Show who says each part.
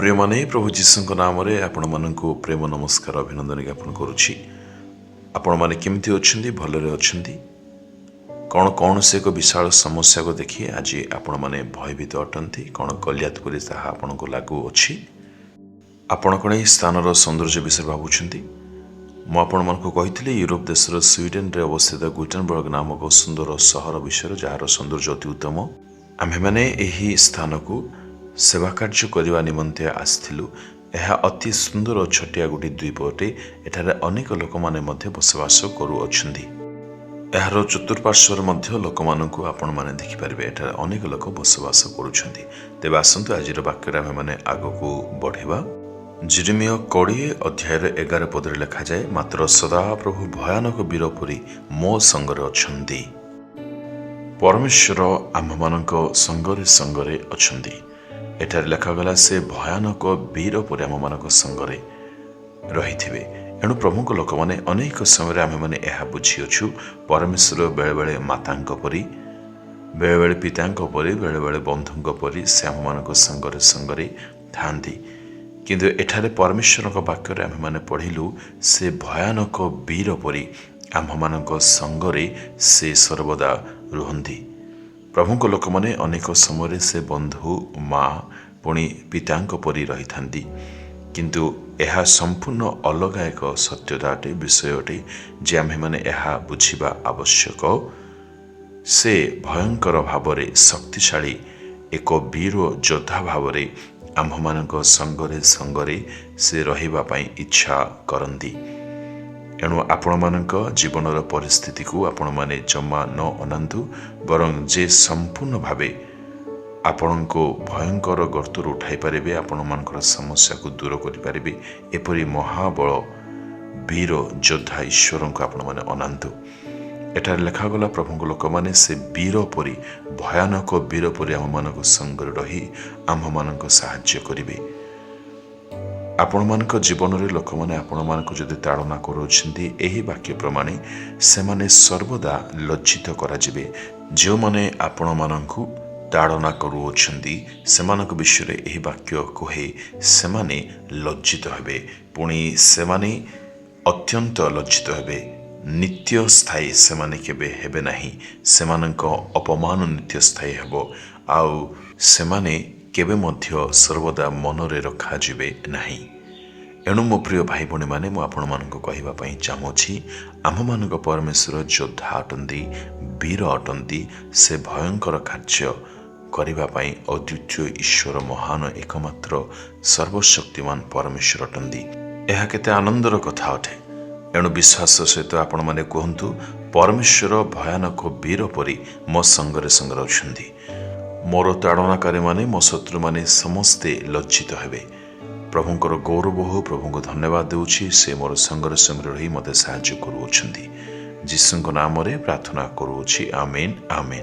Speaker 1: प्रिय माने प्रभु जीशु नाम आपण मानक प्रेम नमस्कार अभिनंदन ज्ञापन करुच्ची। आपण मैंने केमती अच्छी भलरे अच्छी कौन कौन से एक विशाल समस्या को देखिए आज आपण मैंने भयभीत अटंती कौन गलियात करी ताहा आपण को लागू अच्छी। आपण कौन यह स्थान सौंदर्य विषय भावुंट मुझे यूरोप देशर स्वीडेन रे अवस्थित गुटेनबर्ग नामक सुंदर सहर विषय जार सौंदर्य अति उत्तम। आम्भे माने एही स्थान को सेवा कार्य करने निमंते आसथिलु। यह अति सुंदर छटिया गोटे द्वीप अटे। एठारे अनेक लोक माने मध्य बसवास करुअछंती। यार चतुर्पार्श्वर मध्य लोक मानकु आपण माने देखि परिबे। एठारे अनेक लोक बसवास करुछंती। तेबे आसंतु आजिर वाक्य आमे माने आगकु बढ़िबा। जिरिमिया 20 अध्याय 11 पदरे लिखा जाए, मात्र सदा प्रभु भयानक वीर परी मो संगरे अछंती। परमेश्वर आम्भमानक संगरे संगरे अछंती। एठारे लेखागला से भयानक वीर पर आम मानक संगरे रही। एणु प्रमुख लोक मैंने अनेक समय आम मैंने यह बुझीअछु परमेश्वर बेले बेले माता परी, बेले बेले पिता परी, बेले बेले बंधु परी से आम मानक संगरे संगरे थांती। किंतु एठारे परमेश्वर वाक्य आम मैंने पढ़िलु से भयानक वीर परी आम मानक संगरे से सर्वदा रुहंती। प्रभुक लोक मैंने अनेक समय से बंधु माँ पुणी पिता परी रही था। किंतु यह संपूर्ण अलग एक सत्यता अटे, विषय अटे जे आम्भे माने यह बुझिबा आवश्यक। से भयंकर भावरे शक्तिशाली एक वीर योद्धा भावरे आम्भमानक संगरे संगरे से रहिबा पई इच्छा करंती। एणु आपण मानक जीवनर परिस्थिति को आपण माने जमा न अनांतु, बरं जे संपूर्ण भावे आपण को भयंकर गर्तर उठाई पारे, आपण मानकर समस्या को दूर करि पारे, एपरि महाबल वीर योद्धा ईश्वर को आपण माने अनांतु। एठार लेखागला प्रभु लोक माने से वीर परी भयानक वीर परी आम मानक संगरे रही आम मानक साहाय्य करिवे। आपण मानक जीवन रे लोक माने आपण मानक जदि ताड़ना करूछंती एही वाक्य प्रमाणे से माने सर्वदा लज्जित करा जिवे। जो माने आपण मानकु ताड़ना करूछंती सेमानक विषय रे एही वाक्य कहे से माने लज्जित हेबे, पुणी से माने अत्यंत लज्जित हेबे। नित्य स्थायी से माने केबे हेबे नाही। सेमानक अपमान नित्य स्थायी हेबो आउ से माने केबे मध्य सर्वदा मनरे रखा जिवे नाही। एणु मो प्रिय भाई भणी माने मु आपण मानक कहिबा पई चाहूछि, आम मानक परमेश्वर योद्धा अटंती, वीर अटंती। से भयंकर कार्य करिबा पई अद्वितीय ईश्वर महान एकमात्र सर्वशक्तिमान परमेश्वर अटंती। यह केते आनंदर कथा अटे। एणु विश्वास सहित आपण माने कहंतु, परमेश्वर भयानक वीर परी मो संगरे संगरे अछंती। मोर ताड़नाकारी माने मो शत्रु माने समस्ते लज्जित हेबे। प्रभुंकर गौरव हो, प्रभु को धन्यवाद देउछि से मोर संगरे संगरे रही मते साहाय्य करूछंती। जीसुଙ୍କ नाम रे प्रार्थना करूछि। आमेन आमेन।